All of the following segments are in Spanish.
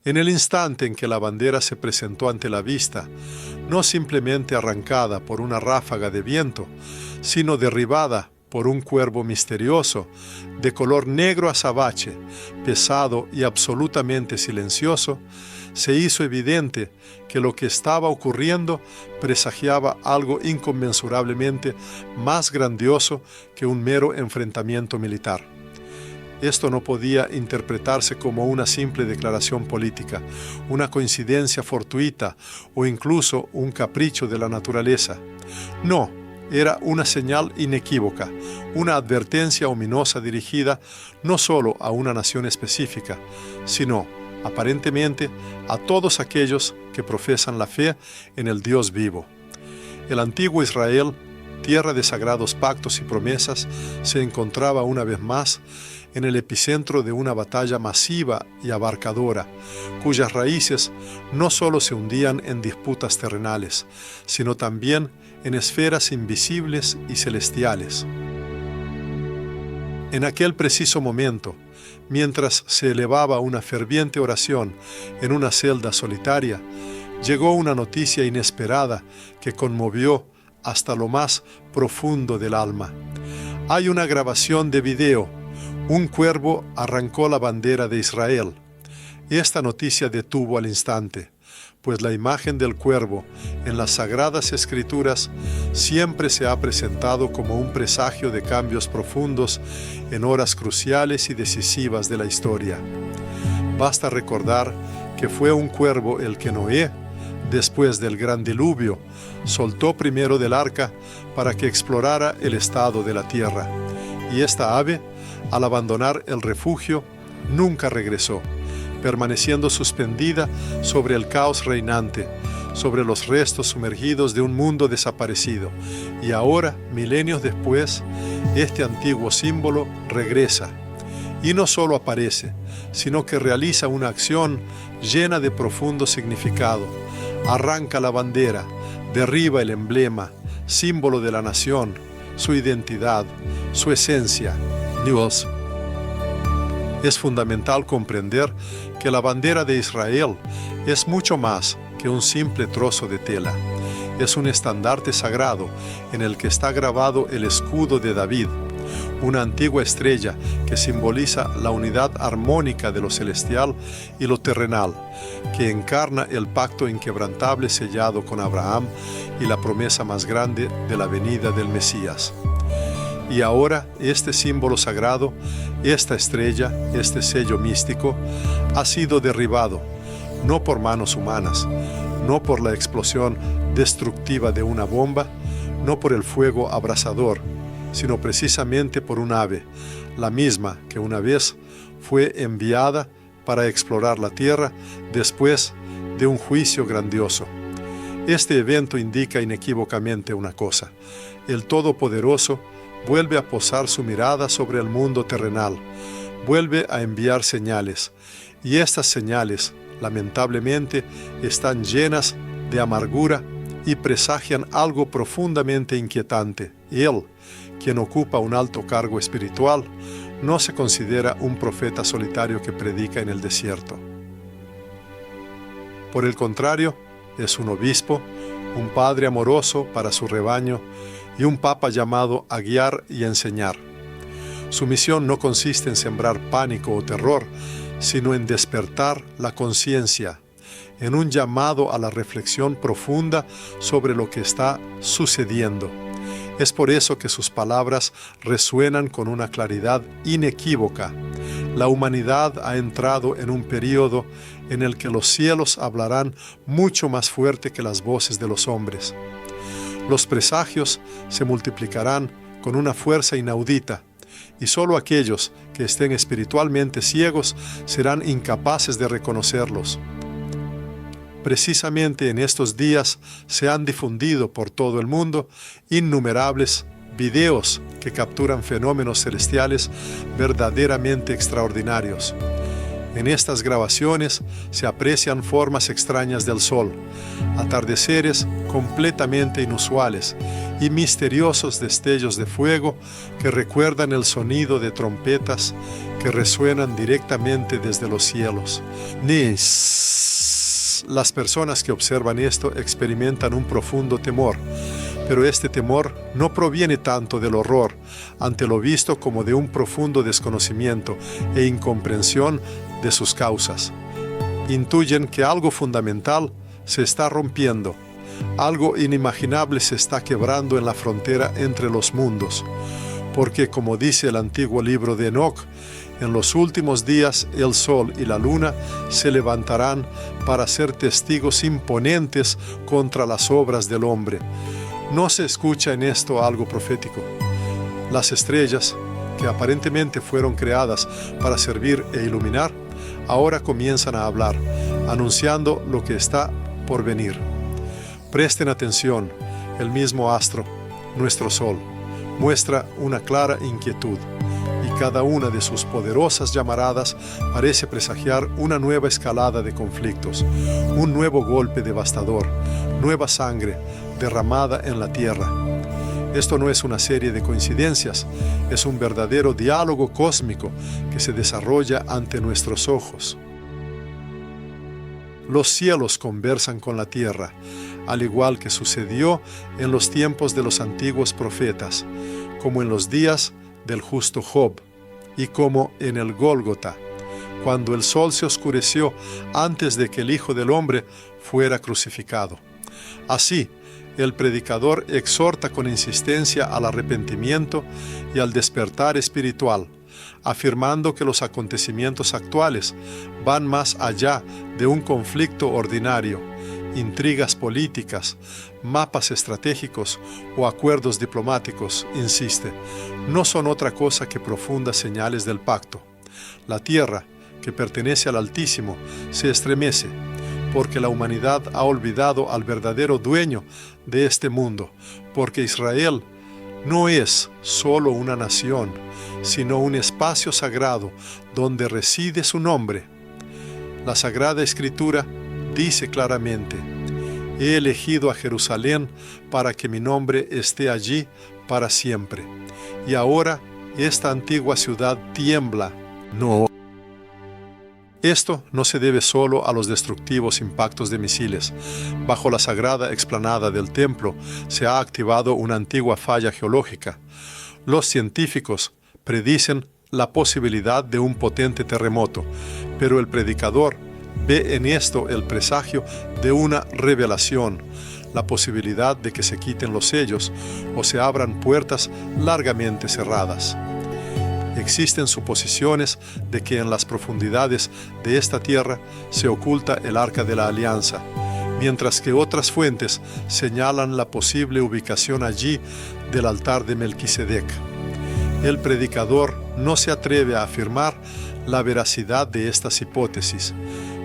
En el instante en que la bandera se presentó ante la vista, no simplemente arrancada por una ráfaga de viento, sino derribada por un cuervo misterioso, de color negro azabache, pesado y absolutamente silencioso, se hizo evidente que lo que estaba ocurriendo presagiaba algo inconmensurablemente más grandioso que un mero enfrentamiento militar. Esto no podía interpretarse como una simple declaración política, una coincidencia fortuita o incluso un capricho de la naturaleza. No, era una señal inequívoca, una advertencia ominosa dirigida no solo a una nación específica, sino, aparentemente, a todos aquellos que profesan la fe en el Dios vivo. El antiguo Israel, tierra de sagrados pactos y promesas, se encontraba una vez más en el epicentro de una batalla masiva y abarcadora, cuyas raíces no solo se hundían en disputas terrenales, sino también en esferas invisibles y celestiales. En aquel preciso momento, mientras se elevaba una ferviente oración en una celda solitaria, llegó una noticia inesperada que conmovió hasta lo más profundo del alma. Hay una grabación de video. Un cuervo arrancó la bandera de Israel. Esta noticia detuvo al instante, pues la imagen del cuervo en las Sagradas Escrituras siempre se ha presentado como un presagio de cambios profundos en horas cruciales y decisivas de la historia. Basta recordar que fue un cuervo el que Noé, después del gran diluvio, soltó primero del arca para que explorara el estado de la tierra, y esta ave, al abandonar el refugio, nunca regresó, permaneciendo suspendida sobre el caos reinante, sobre los restos sumergidos de un mundo desaparecido. Y ahora, milenios después, este antiguo símbolo regresa. Y no solo aparece, sino que realiza una acción llena de profundo significado. Arranca la bandera, derriba el emblema, símbolo de la nación, su identidad, su esencia, Dios. Es fundamental comprender que la bandera de Israel es mucho más que un simple trozo de tela. Es un estandarte sagrado en el que está grabado el escudo de David, una antigua estrella que simboliza la unidad armónica de lo celestial y lo terrenal, que encarna el pacto inquebrantable sellado con Abraham y la promesa más grande de la venida del Mesías. Y ahora este símbolo sagrado, esta estrella, este sello místico, ha sido derribado, no por manos humanas, no por la explosión destructiva de una bomba, no por el fuego abrasador, sino precisamente por un ave, la misma que una vez fue enviada para explorar la tierra después de un juicio grandioso. Este evento indica inequívocamente una cosa: el Todopoderoso vuelve a posar su mirada sobre el mundo terrenal, vuelve a enviar señales, y estas señales, lamentablemente, están llenas de amargura y presagian algo profundamente inquietante. Él, quien ocupa un alto cargo espiritual, no se considera un profeta solitario que predica en el desierto. Por el contrario, es un obispo, un padre amoroso para su rebaño y un papa llamado a guiar y enseñar. Su misión no consiste en sembrar pánico o terror, sino en despertar la conciencia, en un llamado a la reflexión profunda sobre lo que está sucediendo. Es por eso que sus palabras resuenan con una claridad inequívoca. La humanidad ha entrado en un período en el que los cielos hablarán mucho más fuerte que las voces de los hombres. Los presagios se multiplicarán con una fuerza inaudita, y solo aquellos que estén espiritualmente ciegos serán incapaces de reconocerlos. Precisamente en estos días se han difundido por todo el mundo innumerables videos que capturan fenómenos celestiales verdaderamente extraordinarios. En estas grabaciones se aprecian formas extrañas del sol, atardeceres completamente inusuales y misteriosos destellos de fuego que recuerdan el sonido de trompetas que resuenan directamente desde los cielos. Las personas que observan esto experimentan un profundo temor, pero este temor no proviene tanto del horror ante lo visto como de un profundo desconocimiento e incomprensión de sus causas. Intuyen que algo fundamental se está rompiendo, algo inimaginable se está quebrando en la frontera entre los mundos, porque como dice el antiguo libro de Enoc, en los últimos días el sol y la luna se levantarán para ser testigos imponentes contra las obras del hombre. ¿No se escucha en esto algo profético? Las estrellas, que aparentemente fueron creadas para servir e iluminar, ahora comienzan a hablar, anunciando lo que está por venir. Presten atención, el mismo astro, nuestro sol, muestra una clara inquietud, y cada una de sus poderosas llamaradas parece presagiar una nueva escalada de conflictos, un nuevo golpe devastador, nueva sangre derramada en la tierra. Esto no es una serie de coincidencias, es un verdadero diálogo cósmico que se desarrolla ante nuestros ojos. Los cielos conversan con la tierra, al igual que sucedió en los tiempos de los antiguos profetas, como en los días del justo Job, y como en el Gólgota, cuando el sol se oscureció antes de que el Hijo del Hombre fuera crucificado. Así, el predicador exhorta con insistencia al arrepentimiento y al despertar espiritual, afirmando que los acontecimientos actuales van más allá de un conflicto ordinario, intrigas políticas, mapas estratégicos o acuerdos diplomáticos, insiste, no son otra cosa que profundas señales del pacto. La tierra, que pertenece al Altísimo, se estremece, porque la humanidad ha olvidado al verdadero dueño de este mundo, porque Israel no es solo una nación, sino un espacio sagrado donde reside su nombre. La Sagrada Escritura dice claramente: he elegido a Jerusalén para que mi nombre esté allí para siempre. Y ahora esta antigua ciudad tiembla. No. Esto no se debe solo a los destructivos impactos de misiles. Bajo la sagrada explanada del templo se ha activado una antigua falla geológica. Los científicos predicen la posibilidad de un potente terremoto, pero el predicador ve en esto el presagio de una revelación, la posibilidad de que se quiten los sellos o se abran puertas largamente cerradas. Existen suposiciones de que en las profundidades de esta tierra se oculta el Arca de la Alianza, mientras que otras fuentes señalan la posible ubicación allí del altar de Melquisedec. El predicador no se atreve a afirmar la veracidad de estas hipótesis,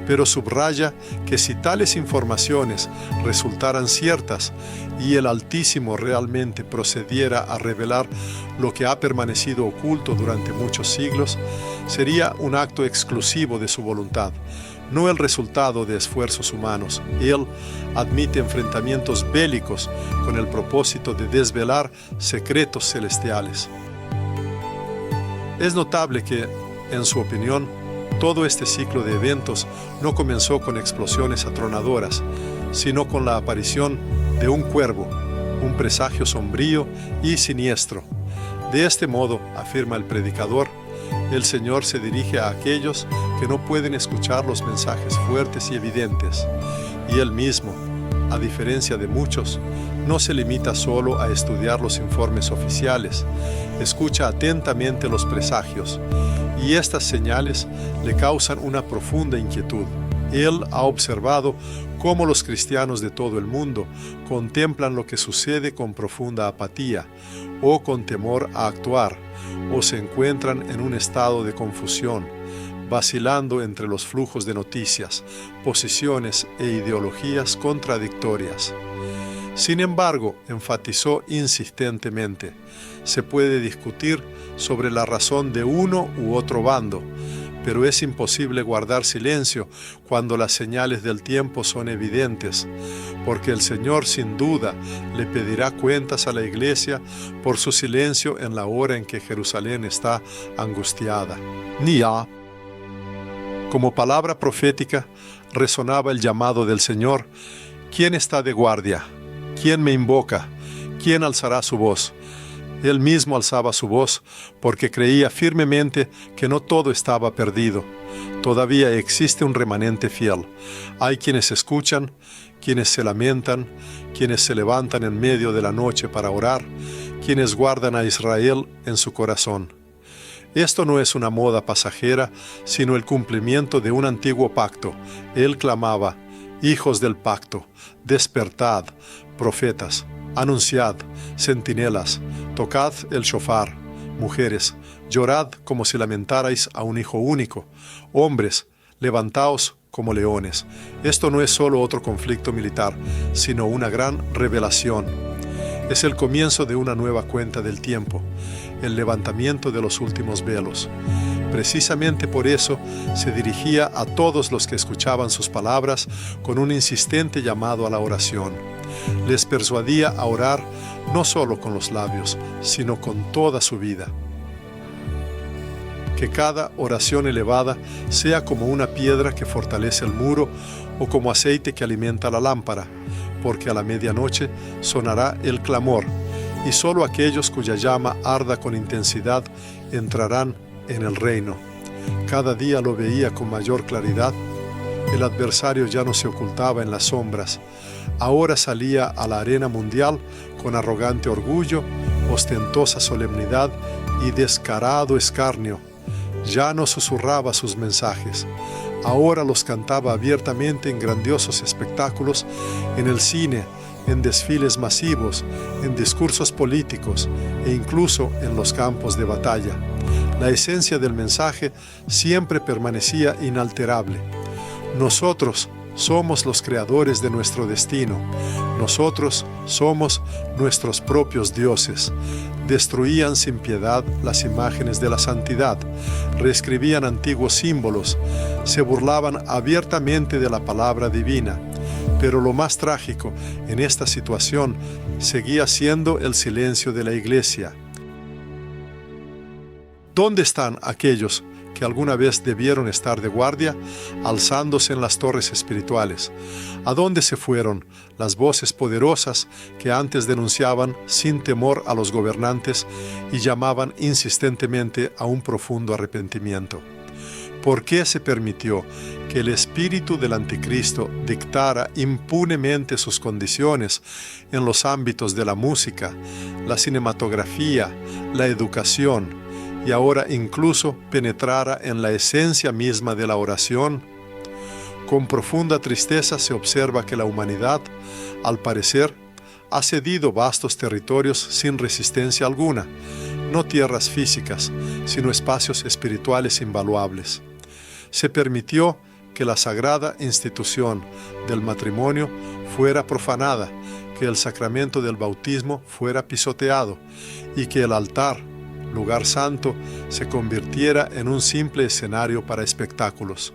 pero subraya que si tales informaciones resultaran ciertas y el Altísimo realmente procediera a revelar lo que ha permanecido oculto durante muchos siglos, sería un acto exclusivo de su voluntad, no el resultado de esfuerzos humanos. Él admite enfrentamientos bélicos con el propósito de desvelar secretos celestiales. Es notable que, en su opinión, todo este ciclo de eventos no comenzó con explosiones atronadoras, sino con la aparición de un cuervo, un presagio sombrío y siniestro. De este modo, afirma el predicador, el Señor se dirige a aquellos que no pueden escuchar los mensajes fuertes y evidentes, y Él mismo, a diferencia de muchos, no se limita solo a estudiar los informes oficiales, escucha atentamente los presagios, y estas señales le causan una profunda inquietud. Él ha observado cómo los cristianos de todo el mundo contemplan lo que sucede con profunda apatía, o con temor a actuar, o se encuentran en un estado de confusión, vacilando entre los flujos de noticias, posiciones e ideologías contradictorias. Sin embargo, enfatizó insistentemente, se puede discutir sobre la razón de uno u otro bando, pero es imposible guardar silencio cuando las señales del tiempo son evidentes, porque el Señor sin duda le pedirá cuentas a la iglesia por su silencio en la hora en que Jerusalén está angustiada. Nia. Como palabra profética resonaba el llamado del Señor: ¿quién está de guardia? ¿Quién me invoca? ¿Quién alzará su voz? Él mismo alzaba su voz porque creía firmemente que no todo estaba perdido. Todavía existe un remanente fiel. Hay quienes escuchan, quienes se lamentan, quienes se levantan en medio de la noche para orar, quienes guardan a Israel en su corazón. Esto no es una moda pasajera, sino el cumplimiento de un antiguo pacto. Él clamaba: hijos del pacto, despertad, profetas, anunciad, centinelas, tocad el shofar, mujeres, llorad como si lamentarais a un hijo único, hombres, levantaos como leones. Esto no es solo otro conflicto militar, sino una gran revelación. Es el comienzo de una nueva cuenta del tiempo, el levantamiento de los últimos velos. Precisamente por eso se dirigía a todos los que escuchaban sus palabras con un insistente llamado a la oración. Les persuadía a orar no solo con los labios, sino con toda su vida. Que cada oración elevada sea como una piedra que fortalece el muro o como aceite que alimenta la lámpara, porque a la medianoche sonará el clamor, y solo aquellos cuya llama arda con intensidad entrarán en el reino. Cada día lo veía con mayor claridad. El adversario ya no se ocultaba en las sombras. Ahora salía a la arena mundial con arrogante orgullo, ostentosa solemnidad y descarado escarnio. Ya no susurraba sus mensajes. Ahora los cantaba abiertamente en grandiosos espectáculos, en el cine, en desfiles masivos, en discursos políticos e incluso en los campos de batalla. La esencia del mensaje siempre permanecía inalterable. Nosotros somos los creadores de nuestro destino. Nosotros somos nuestros propios dioses. Destruían sin piedad las imágenes de la santidad, reescribían antiguos símbolos, se burlaban abiertamente de la palabra divina. Pero lo más trágico en esta situación seguía siendo el silencio de la iglesia. ¿Dónde están aquellos que alguna vez debieron estar de guardia, alzándose en las torres espirituales? ¿A dónde se fueron las voces poderosas que antes denunciaban sin temor a los gobernantes y llamaban insistentemente a un profundo arrepentimiento? ¿Por qué se permitió que el espíritu del anticristo dictara impunemente sus condiciones en los ámbitos de la música, la cinematografía, la educación, y ahora incluso penetrara en la esencia misma de la oración? Con profunda tristeza se observa que la humanidad, al parecer, ha cedido vastos territorios sin resistencia alguna, no tierras físicas, sino espacios espirituales invaluables. Se permitió que la sagrada institución del matrimonio fuera profanada, que el sacramento del bautismo fuera pisoteado y que el altar, lugar santo, se convirtiera en un simple escenario para espectáculos.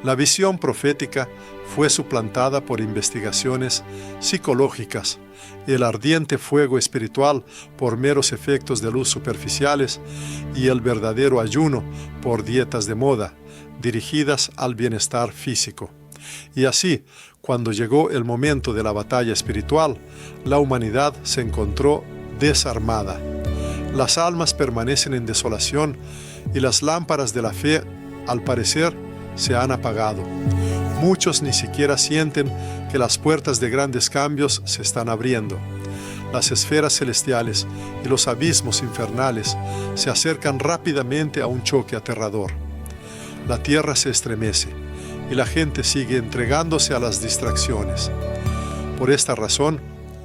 La visión profética fue suplantada por investigaciones psicológicas, el ardiente fuego espiritual por meros efectos de luz superficiales y el verdadero ayuno por dietas de moda, dirigidas al bienestar físico. Y así, cuando llegó el momento de la batalla espiritual, la humanidad se encontró desarmada. Las almas permanecen en desolación y las lámparas de la fe, al parecer, se han apagado. Muchos ni siquiera sienten que las puertas de grandes cambios se están abriendo. Las esferas celestiales y los abismos infernales se acercan rápidamente a un choque aterrador. La tierra se estremece y la gente sigue entregándose a las distracciones. Por esta razón,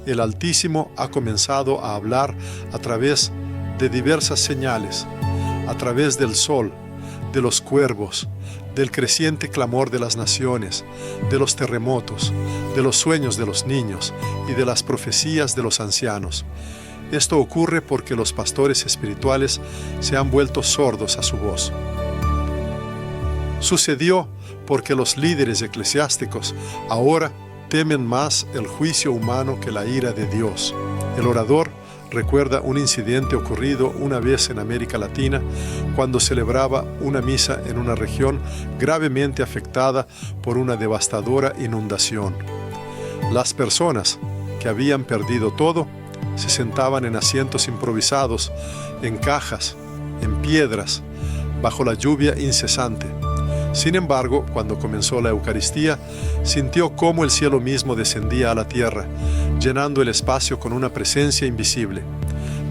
el Altísimo ha comenzado a hablar a través de diversas señales, a través del sol, de los cuervos, del creciente clamor de las naciones, de los terremotos, de los sueños de los niños y de las profecías de los ancianos. Esto ocurre porque los pastores espirituales se han vuelto sordos a su voz. Sucedió porque los líderes eclesiásticos ahora temen más el juicio humano que la ira de Dios. El orador recuerda un incidente ocurrido una vez en América Latina cuando celebraba una misa en una región gravemente afectada por una devastadora inundación. Las personas que habían perdido todo se sentaban en asientos improvisados, en cajas, en piedras, bajo la lluvia incesante. Sin embargo, cuando comenzó la Eucaristía, sintió cómo el cielo mismo descendía a la tierra, llenando el espacio con una presencia invisible.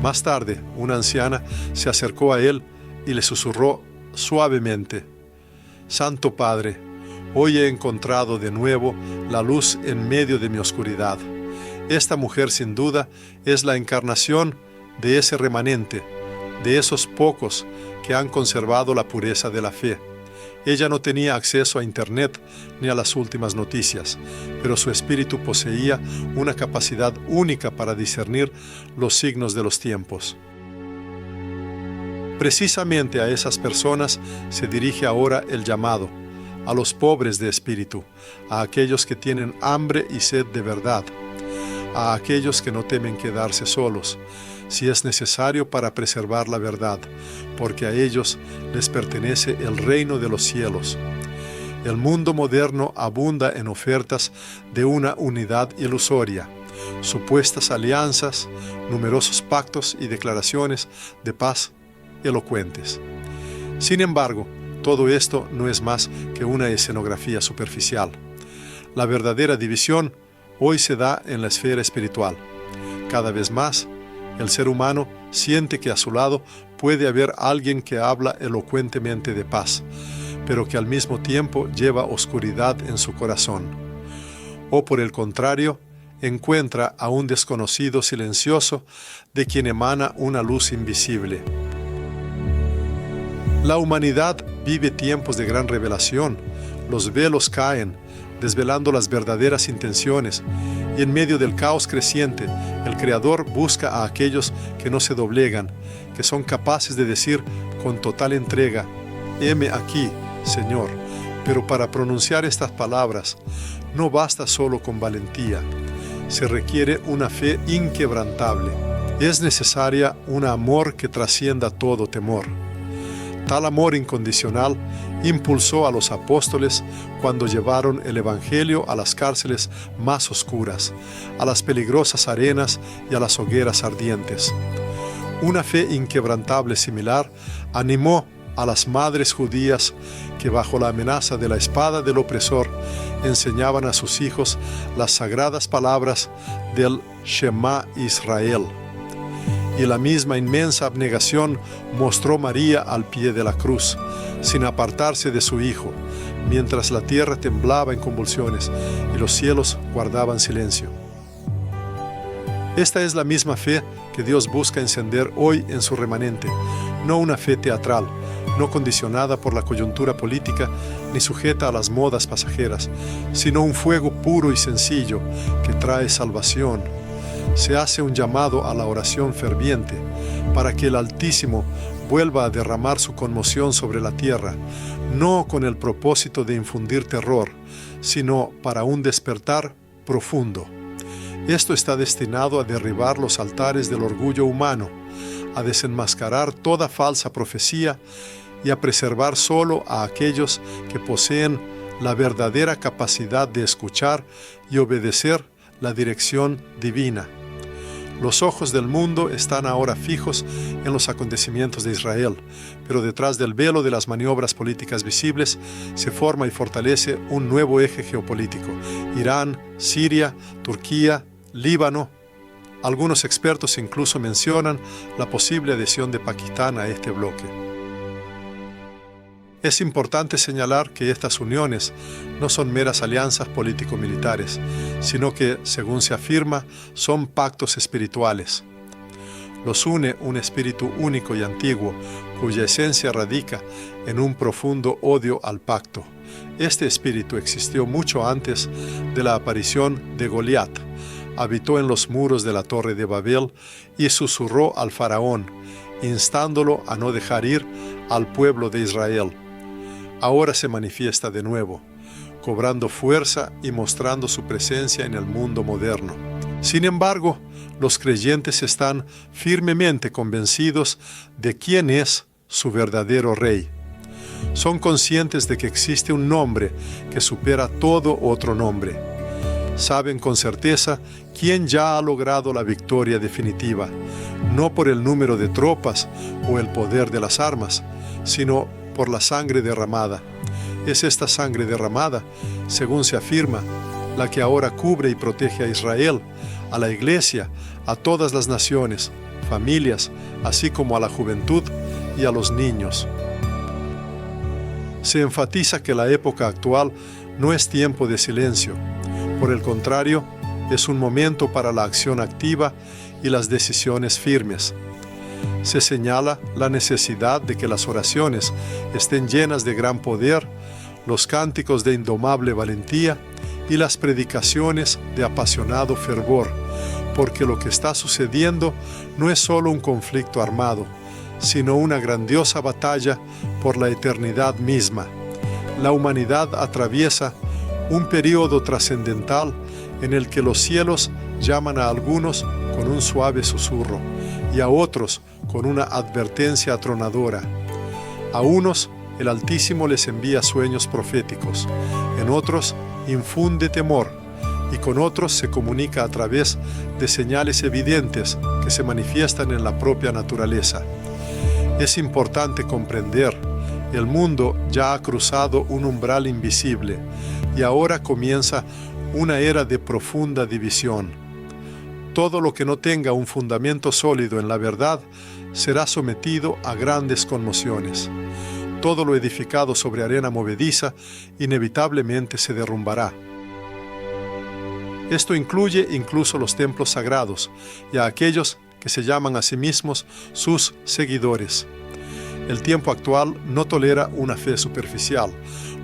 Más tarde, una anciana se acercó a él y le susurró suavemente: «Santo Padre, hoy he encontrado de nuevo la luz en medio de mi oscuridad». Esta mujer, sin duda, es la encarnación de ese remanente, de esos pocos que han conservado la pureza de la fe. Ella no tenía acceso a Internet ni a las últimas noticias, pero su espíritu poseía una capacidad única para discernir los signos de los tiempos. Precisamente a esas personas se dirige ahora el llamado, a los pobres de espíritu, a aquellos que tienen hambre y sed de verdad, a aquellos que no temen quedarse solos, si es necesario para preservar la verdad, porque a ellos les pertenece el reino de los cielos. El mundo moderno abunda en ofertas de una unidad ilusoria, supuestas alianzas, numerosos pactos y declaraciones de paz elocuentes. Sin embargo, todo esto no es más que una escenografía superficial. La verdadera división hoy se da en la esfera espiritual. Cada vez más, el ser humano siente que a su lado puede haber alguien que habla elocuentemente de paz, pero que al mismo tiempo lleva oscuridad en su corazón. O por el contrario, encuentra a un desconocido silencioso de quien emana una luz invisible. La humanidad vive tiempos de gran revelación. Los velos caen, desvelando las verdaderas intenciones, y en medio del caos creciente, el Creador busca a aquellos que no se doblegan, que son capaces de decir con total entrega: «Heme aquí, Señor». Pero para pronunciar estas palabras, no basta solo con valentía, se requiere una fe inquebrantable. Es necesaria un amor que trascienda todo temor. Tal amor incondicional impulsó a los apóstoles cuando llevaron el Evangelio a las cárceles más oscuras, a las peligrosas arenas y a las hogueras ardientes. Una fe inquebrantable similar animó a las madres judías que, bajo la amenaza de la espada del opresor, enseñaban a sus hijos las sagradas palabras del Shema Israel. Y la misma inmensa abnegación mostró María al pie de la cruz, sin apartarse de su Hijo, mientras la tierra temblaba en convulsiones y los cielos guardaban silencio. Esta es la misma fe que Dios busca encender hoy en su remanente, no una fe teatral, no condicionada por la coyuntura política ni sujeta a las modas pasajeras, sino un fuego puro y sencillo que trae salvación. Se hace un llamado a la oración ferviente para que el Altísimo vuelva a derramar su conmoción sobre la tierra, no con el propósito de infundir terror, sino para un despertar profundo. Esto está destinado a derribar los altares del orgullo humano, a desenmascarar toda falsa profecía y a preservar solo a aquellos que poseen la verdadera capacidad de escuchar y obedecer la dirección divina. Los ojos del mundo están ahora fijos en los acontecimientos de Israel, pero detrás del velo de las maniobras políticas visibles se forma y fortalece un nuevo eje geopolítico: Irán, Siria, Turquía, Líbano. Algunos expertos incluso mencionan la posible adhesión de Pakistán a este bloque. Es importante señalar que estas uniones no son meras alianzas político-militares, sino que, según se afirma, son pactos espirituales. Los une un espíritu único y antiguo, cuya esencia radica en un profundo odio al pacto. Este espíritu existió mucho antes de la aparición de Goliat, habitó en los muros de la torre de Babel y susurró al faraón, instándolo a no dejar ir al pueblo de Israel. Ahora se manifiesta de nuevo, cobrando fuerza y mostrando su presencia en el mundo moderno. Sin embargo, los creyentes están firmemente convencidos de quién es su verdadero rey. Son conscientes de que existe un nombre que supera todo otro nombre. Saben con certeza quién ya ha logrado la victoria definitiva, no por el número de tropas o el poder de las armas, sino por la sangre derramada. Es esta sangre derramada, según se afirma, la que ahora cubre y protege a Israel, a la Iglesia, a todas las naciones, familias, así como a la juventud y a los niños. Se enfatiza que la época actual no es tiempo de silencio. Por el contrario, es un momento para la acción activa y las decisiones firmes. Se señala la necesidad de que las oraciones estén llenas de gran poder, los cánticos de indomable valentía y las predicaciones de apasionado fervor, porque lo que está sucediendo no es solo un conflicto armado, sino una grandiosa batalla por la eternidad misma. La humanidad atraviesa un período trascendental en el que los cielos llaman a algunos con un suave susurro y a otros con una advertencia atronadora. A unos el Altísimo les envía sueños proféticos, en otros infunde temor y con otros se comunica a través de señales evidentes que se manifiestan en la propia naturaleza. Es importante comprender, el mundo ya ha cruzado un umbral invisible y ahora comienza una era de profunda división. Todo lo que no tenga un fundamento sólido en la verdad será sometido a grandes conmociones. Todo lo edificado sobre arena movediza inevitablemente se derrumbará. Esto incluye incluso los templos sagrados y a aquellos que se llaman a sí mismos sus seguidores. El tiempo actual no tolera una fe superficial,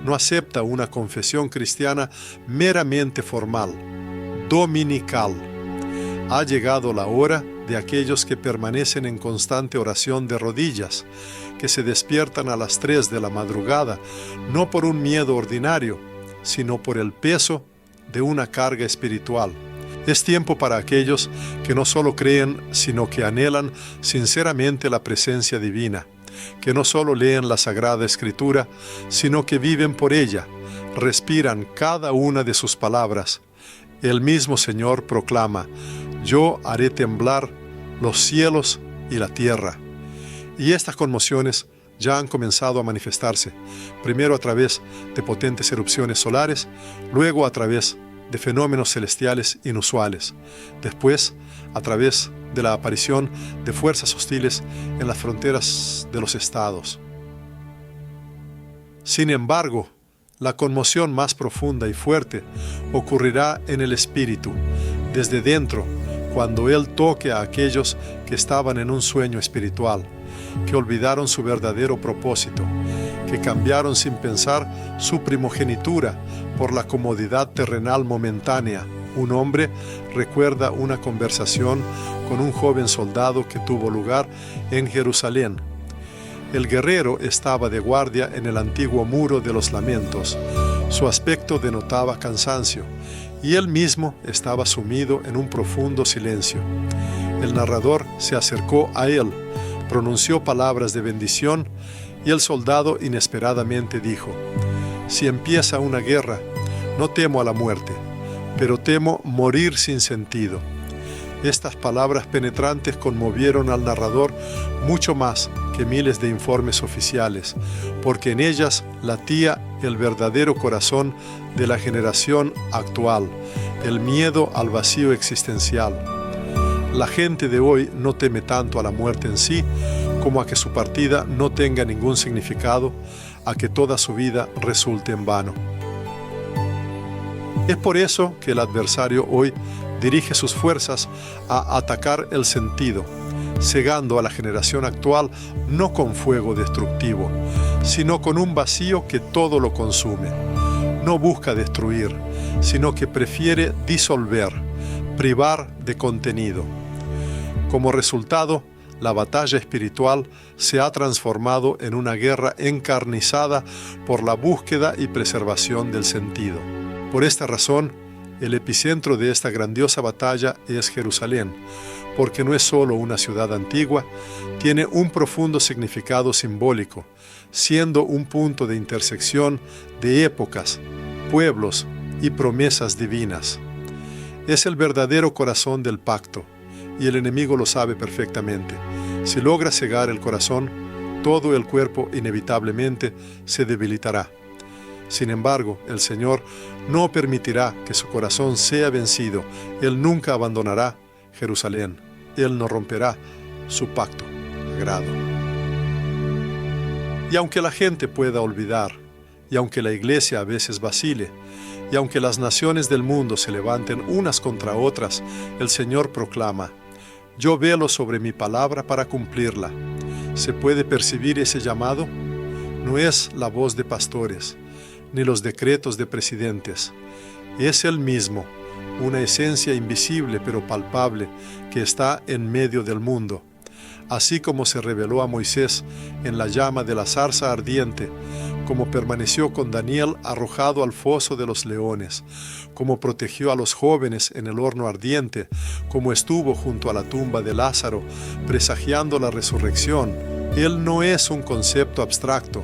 no acepta una confesión cristiana meramente formal, dominical. Ha llegado la hora de aquellos que permanecen en constante oración de rodillas, que se despiertan a las 3 de la madrugada, no por un miedo ordinario, sino por el peso de una carga espiritual. Es tiempo para aquellos que no solo creen, sino que anhelan sinceramente la presencia divina, que no solo leen la Sagrada Escritura, sino que viven por ella, respiran cada una de sus palabras. El mismo Señor proclama: «Yo haré temblar los cielos y la tierra». Y estas conmociones ya han comenzado a manifestarse, primero a través de potentes erupciones solares, luego a través de fenómenos celestiales inusuales, después a través de la aparición de fuerzas hostiles en las fronteras de los estados. Sin embargo, la conmoción más profunda y fuerte ocurrirá en el espíritu, desde dentro, cuando Él toque a aquellos que estaban en un sueño espiritual, que olvidaron su verdadero propósito, que cambiaron sin pensar su primogenitura por la comodidad terrenal momentánea. Un hombre recuerda una conversación con un joven soldado que tuvo lugar en Jerusalén. El guerrero estaba de guardia en el antiguo muro de los lamentos. Su aspecto denotaba cansancio, y él mismo estaba sumido en un profundo silencio. El narrador se acercó a él, pronunció palabras de bendición, y el soldado inesperadamente dijo: «Si empieza una guerra, no temo a la muerte, pero temo morir sin sentido». Estas palabras penetrantes conmovieron al narrador mucho más que miles de informes oficiales, porque en ellas latía el verdadero corazón de la generación actual, el miedo al vacío existencial. La gente de hoy no teme tanto a la muerte en sí, como a que su partida no tenga ningún significado, a que toda su vida resulte en vano. Es por eso que el adversario hoy dirige sus fuerzas a atacar el sentido, cegando a la generación actual no con fuego destructivo, sino con un vacío que todo lo consume. No busca destruir, sino que prefiere disolver, privar de contenido. Como resultado, la batalla espiritual se ha transformado en una guerra encarnizada por la búsqueda y preservación del sentido. Por esta razón, el epicentro de esta grandiosa batalla es Jerusalén, porque no es solo una ciudad antigua, tiene un profundo significado simbólico, siendo un punto de intersección de épocas, pueblos y promesas divinas. Es el verdadero corazón del pacto, y el enemigo lo sabe perfectamente. Si logra cegar el corazón, todo el cuerpo inevitablemente se debilitará. Sin embargo, el Señor no permitirá que su corazón sea vencido. Él nunca abandonará Jerusalén. Él no romperá su pacto sagrado. Y aunque la gente pueda olvidar, y aunque la iglesia a veces vacile, y aunque las naciones del mundo se levanten unas contra otras, el Señor proclama: yo velo sobre mi palabra para cumplirla. ¿Se puede percibir ese llamado? No es la voz de pastores, ni los decretos de presidentes. Es Él mismo, una esencia invisible pero palpable que está en medio del mundo. Así como se reveló a Moisés en la llama de la zarza ardiente, como permaneció con Daniel arrojado al foso de los leones, como protegió a los jóvenes en el horno ardiente, como estuvo junto a la tumba de Lázaro, presagiando la resurrección. Él no es un concepto abstracto,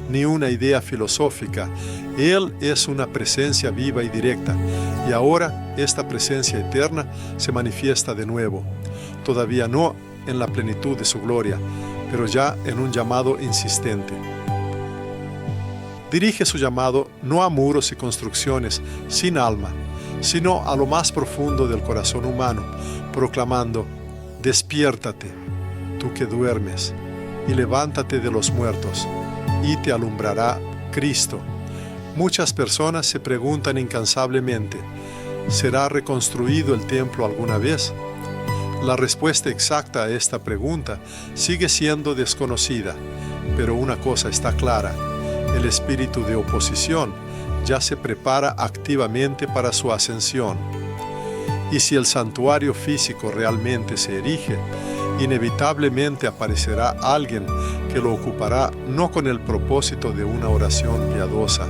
ni una idea filosófica. Él es una presencia viva y directa, y ahora esta presencia eterna se manifiesta de nuevo. Todavía no en la plenitud de su gloria, pero ya en un llamado insistente. Dirige su llamado no a muros y construcciones sin alma, sino a lo más profundo del corazón humano, proclamando: despiértate, tú que duermes, y levántate de los muertos, y te alumbrará Cristo. Muchas personas se preguntan incansablemente: ¿será reconstruido el templo alguna vez? La respuesta exacta a esta pregunta sigue siendo desconocida, pero una cosa está clara: el espíritu de oposición ya se prepara activamente para su ascensión. Y si el santuario físico realmente se erige, inevitablemente aparecerá alguien que lo ocupará no con el propósito de una oración piadosa,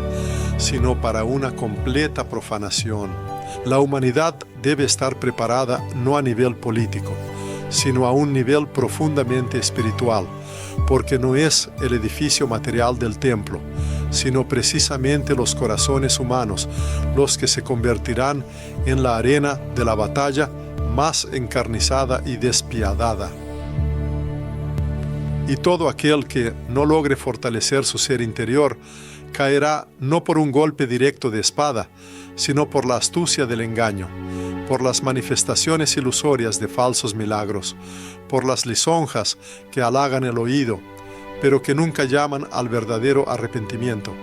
sino para una completa profanación. La humanidad debe estar preparada no a nivel político, sino a un nivel profundamente espiritual, porque no es el edificio material del templo, sino precisamente los corazones humanos los que se convertirán en la arena de la batalla más encarnizada y despiadada. Y todo aquel que no logre fortalecer su ser interior caerá no por un golpe directo de espada, sino por la astucia del engaño, por las manifestaciones ilusorias de falsos milagros, por las lisonjas que halagan el oído, pero que nunca llaman al verdadero arrepentimiento.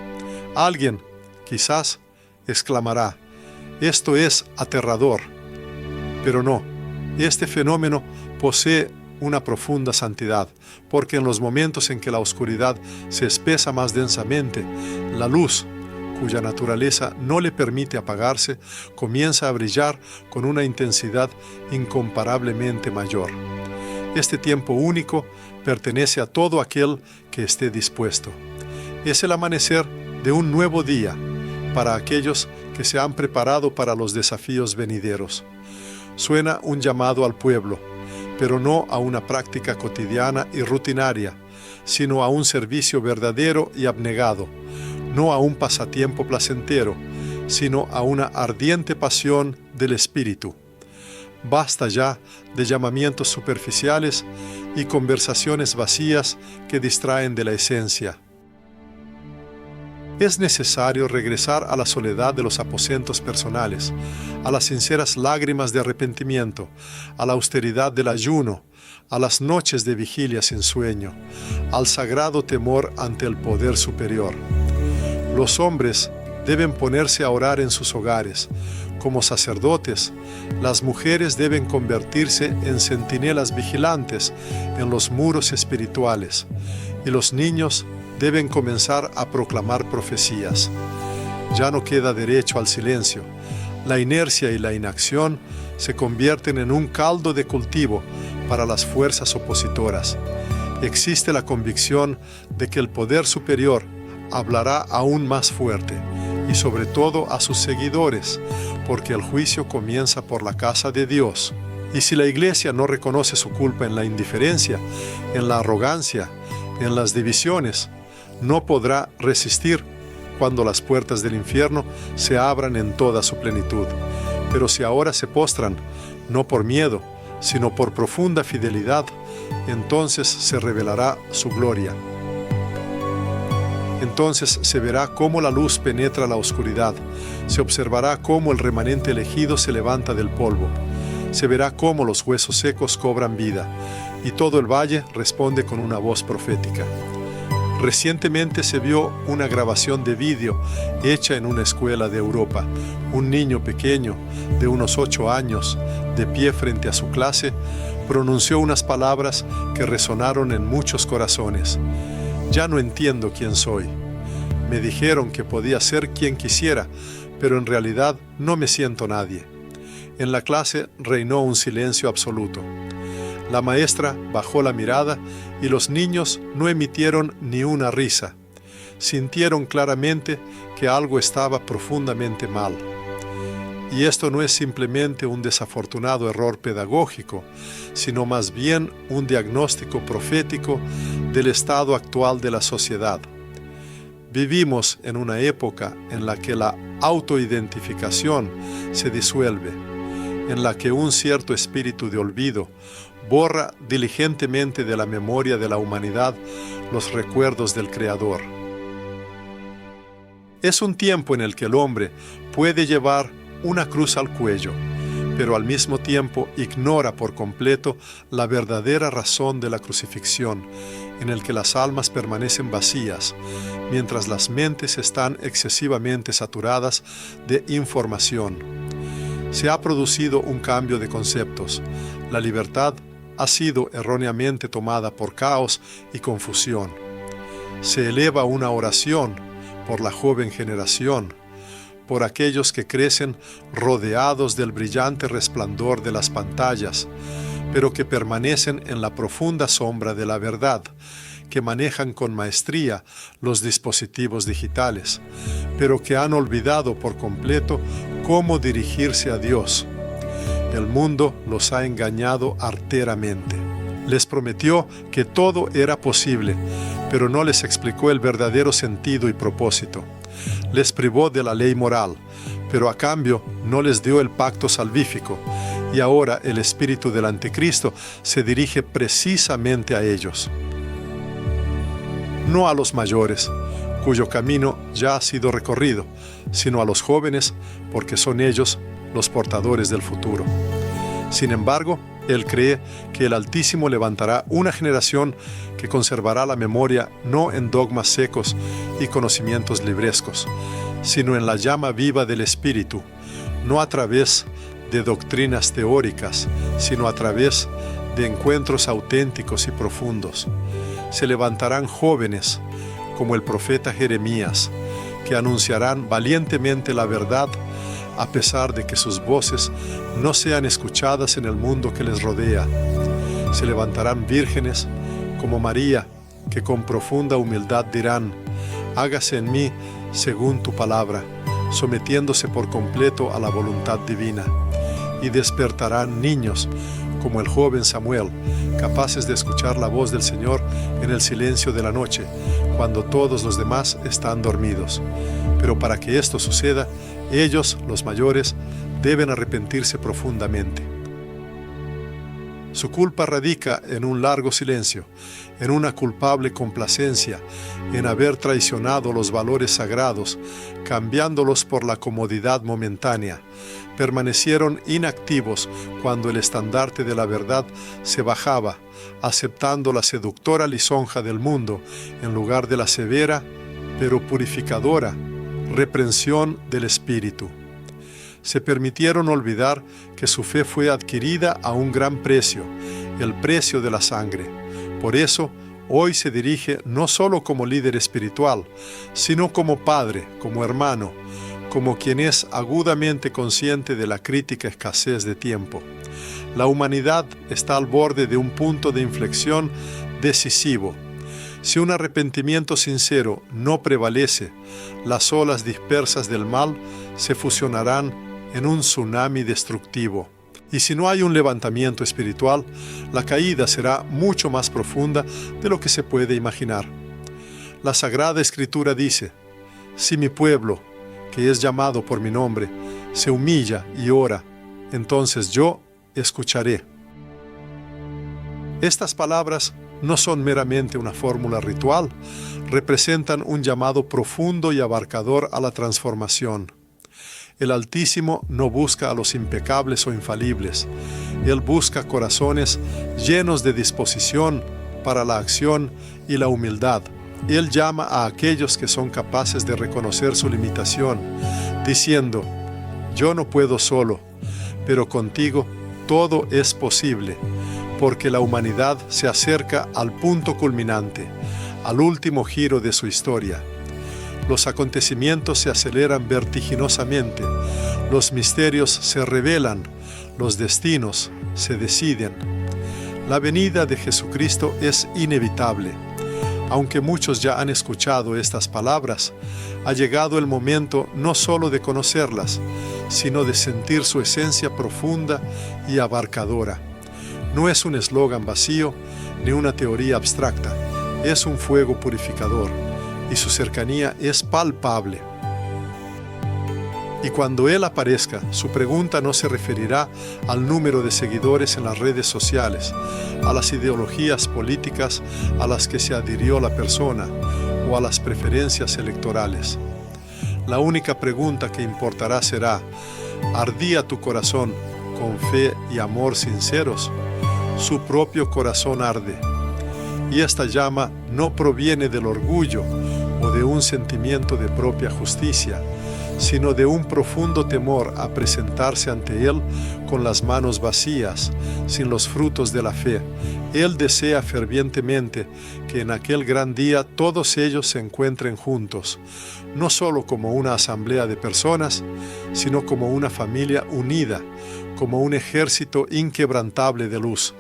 Alguien, quizás, exclamará: esto es aterrador. Pero no, este fenómeno posee una profunda santidad, porque en los momentos en que la oscuridad se espesa más densamente, la luz, cuya naturaleza no le permite apagarse, comienza a brillar con una intensidad incomparablemente mayor. Este tiempo único pertenece a todo aquel que esté dispuesto. Es el amanecer de un nuevo día para aquellos que se han preparado para los desafíos venideros. Suena un llamado al pueblo, pero no a una práctica cotidiana y rutinaria, sino a un servicio verdadero y abnegado, no a un pasatiempo placentero, sino a una ardiente pasión del espíritu. Basta ya de llamamientos superficiales y conversaciones vacías que distraen de la esencia. Es necesario regresar a la soledad de los aposentos personales, a las sinceras lágrimas de arrepentimiento, a la austeridad del ayuno, a las noches de vigilia sin sueño, al sagrado temor ante el poder superior. Los hombres deben ponerse a orar en sus hogares. Como sacerdotes, las mujeres deben convertirse en centinelas vigilantes en los muros espirituales, y los niños deben comenzar a proclamar profecías. Ya no queda derecho al silencio. La inercia y la inacción se convierten en un caldo de cultivo para las fuerzas opositoras. Existe la convicción de que el poder superior hablará aún más fuerte, y sobre todo a sus seguidores, porque el juicio comienza por la casa de Dios. Y si la Iglesia no reconoce su culpa en la indiferencia, en la arrogancia, en las divisiones, no podrá resistir cuando las puertas del infierno se abran en toda su plenitud. Pero si ahora se postran, no por miedo, sino por profunda fidelidad, entonces se revelará su gloria. Entonces se verá cómo la luz penetra la oscuridad, se observará cómo el remanente elegido se levanta del polvo, se verá cómo los huesos secos cobran vida, y todo el valle responde con una voz profética. Recientemente se vio una grabación de vídeo hecha en una escuela de Europa. Un niño pequeño, de unos 8 años, de pie frente a su clase, pronunció unas palabras que resonaron en muchos corazones. Ya no entiendo quién soy. Me dijeron que podía ser quien quisiera, pero en realidad no me siento nadie. En la clase reinó un silencio absoluto. La maestra bajó la mirada y los niños no emitieron ni una risa. Sintieron claramente que algo estaba profundamente mal. Y esto no es simplemente un desafortunado error pedagógico, sino más bien un diagnóstico profético del estado actual de la sociedad. Vivimos en una época en la que la autoidentificación se disuelve, en la que un cierto espíritu de olvido borra diligentemente de la memoria de la humanidad los recuerdos del Creador. Es un tiempo en el que el hombre puede llevar una cruz al cuello, pero al mismo tiempo ignora por completo la verdadera razón de la crucifixión, en el que las almas permanecen vacías, mientras las mentes están excesivamente saturadas de información. Se ha producido un cambio de conceptos. La libertad ha sido erróneamente tomada por caos y confusión. Se eleva una oración por la joven generación, por aquellos que crecen rodeados del brillante resplandor de las pantallas, pero que permanecen en la profunda sombra de la verdad, que manejan con maestría los dispositivos digitales, pero que han olvidado por completo cómo dirigirse a Dios. El mundo los ha engañado arteramente. Les prometió que todo era posible, pero no les explicó el verdadero sentido y propósito. Les privó de la ley moral, pero a cambio no les dio el pacto salvífico, y ahora el espíritu del anticristo se dirige precisamente a ellos. No a los mayores, cuyo camino ya ha sido recorrido, sino a los jóvenes, porque son ellos los portadores del futuro. Sin embargo, él cree que el Altísimo levantará una generación que conservará la memoria no en dogmas secos y conocimientos librescos, sino en la llama viva del Espíritu, no a través de doctrinas teóricas, sino a través de encuentros auténticos y profundos. Se levantarán jóvenes, como el profeta Jeremías, que anunciarán valientemente la verdad a pesar de que sus voces no sean escuchadas en el mundo que les rodea. Se levantarán vírgenes como María, que con profunda humildad dirán: hágase en mí según tu palabra, sometiéndose por completo a la voluntad divina. Y despertarán niños como el joven Samuel, capaces de escuchar la voz del Señor en el silencio de la noche, cuando todos los demás están dormidos. Pero para que esto suceda, ellos, los mayores, deben arrepentirse profundamente. Su culpa radica en un largo silencio, en una culpable complacencia, en haber traicionado los valores sagrados, cambiándolos por la comodidad momentánea. Permanecieron inactivos cuando el estandarte de la verdad se bajaba, aceptando la seductora lisonja del mundo en lugar de la severa, pero purificadora, reprensión del Espíritu. Se permitieron olvidar que su fe fue adquirida a un gran precio, el precio de la sangre. Por eso, hoy se dirige no solo como líder espiritual, sino como padre, como hermano, como quien es agudamente consciente de la crítica escasez de tiempo. La humanidad está al borde de un punto de inflexión decisivo. Si un arrepentimiento sincero no prevalece, las olas dispersas del mal se fusionarán en un tsunami destructivo. Y si no hay un levantamiento espiritual, la caída será mucho más profunda de lo que se puede imaginar. La Sagrada Escritura dice: si mi pueblo, que es llamado por mi nombre, se humilla y ora, entonces yo escucharé. Estas palabras no son meramente una fórmula ritual, representan un llamado profundo y abarcador a la transformación. El Altísimo no busca a los impecables o infalibles. Él busca corazones llenos de disposición para la acción y la humildad. Él llama a aquellos que son capaces de reconocer su limitación, diciendo: yo no puedo solo, pero contigo todo es posible, porque la humanidad se acerca al punto culminante, al último giro de su historia. Los acontecimientos se aceleran vertiginosamente, los misterios se revelan, los destinos se deciden. La venida de Jesucristo es inevitable. Aunque muchos ya han escuchado estas palabras, ha llegado el momento no solo de conocerlas, sino de sentir su esencia profunda y abarcadora. No es un eslogan vacío ni una teoría abstracta, es un fuego purificador, y su cercanía es palpable. Y cuando Él aparezca, su pregunta no se referirá al número de seguidores en las redes sociales, a las ideologías políticas a las que se adhirió la persona o a las preferencias electorales. La única pregunta que importará será: ¿ardía tu corazón con fe y amor sinceros? Su propio corazón arde. Y esta llama no proviene del orgullo o de un sentimiento de propia justicia, sino de un profundo temor a presentarse ante Él con las manos vacías, sin los frutos de la fe. Él desea fervientemente que en aquel gran día todos ellos se encuentren juntos, no solo como una asamblea de personas, sino como una familia unida, como un ejército inquebrantable de luz,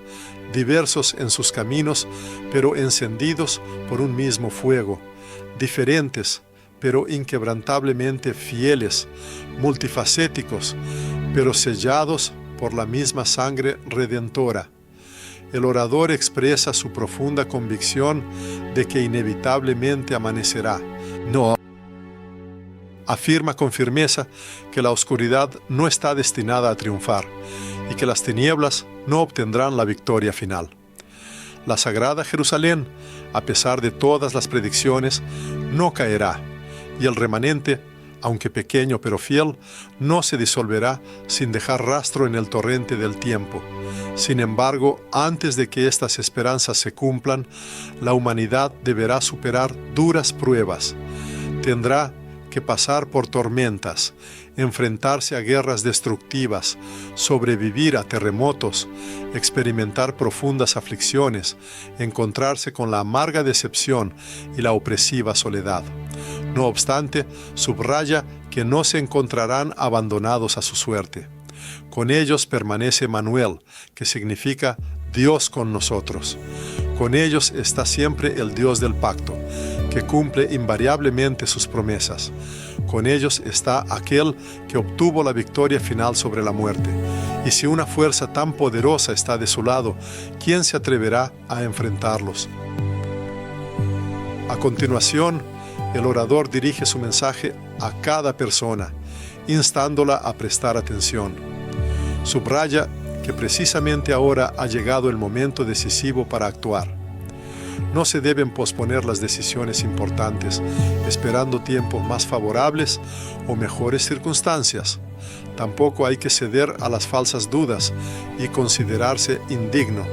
diversos en sus caminos, pero encendidos por un mismo fuego, diferentes, pero inquebrantablemente fieles, multifacéticos, pero sellados por la misma sangre redentora. El orador expresa su profunda convicción de que inevitablemente amanecerá. No, afirma con firmeza que la oscuridad no está destinada a triunfar y que las tinieblas no obtendrán la victoria final. La Sagrada Jerusalén, a pesar de todas las predicciones, no caerá, y el remanente, aunque pequeño pero fiel, no se disolverá sin dejar rastro en el torrente del tiempo. Sin embargo, antes de que estas esperanzas se cumplan, la humanidad deberá superar duras pruebas. Tendrá que pasar por tormentas, enfrentarse a guerras destructivas, sobrevivir a terremotos, experimentar profundas aflicciones, encontrarse con la amarga decepción y la opresiva soledad. No obstante, subraya que no se encontrarán abandonados a su suerte. Con ellos permanece Emmanuel, que significa Dios con nosotros. Con ellos está siempre el Dios del pacto, que cumple invariablemente sus promesas. Con ellos está aquel que obtuvo la victoria final sobre la muerte. Y si una fuerza tan poderosa está de su lado, ¿quién se atreverá a enfrentarlos? A continuación, el orador dirige su mensaje a cada persona, instándola a prestar atención. Subraya que precisamente ahora ha llegado el momento decisivo para actuar. No se deben posponer las decisiones importantes, esperando tiempos más favorables o mejores circunstancias. Tampoco hay que ceder a las falsas dudas y considerarse indigno.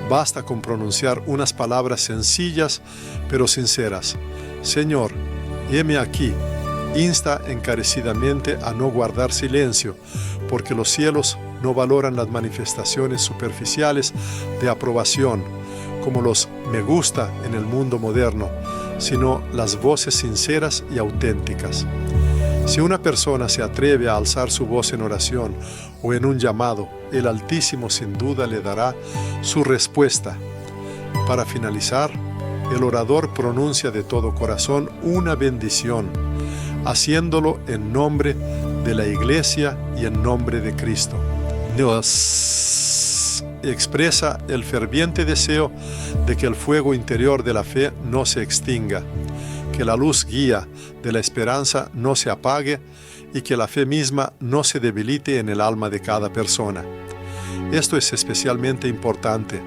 Basta con pronunciar unas palabras sencillas pero sinceras. Señor, heme aquí. Insta encarecidamente a no guardar silencio, porque los cielos no valoran las manifestaciones superficiales de aprobación, como los me gusta en el mundo moderno, sino las voces sinceras y auténticas. Si una persona se atreve a alzar su voz en oración o en un llamado, el Altísimo sin duda le dará su respuesta. Para finalizar, el orador pronuncia de todo corazón una bendición, haciéndolo en nombre de la Iglesia y en nombre de Cristo. Nos expresa el ferviente deseo de que el fuego interior de la fe no se extinga, que la luz guía de la esperanza no se apague y que la fe misma no se debilite en el alma de cada persona. Esto es especialmente importante,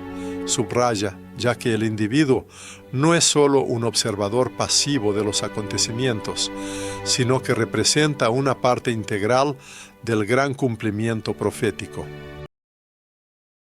subraya, ya que el individuo no es solo un observador pasivo de los acontecimientos, sino que representa una parte integral del gran cumplimiento profético.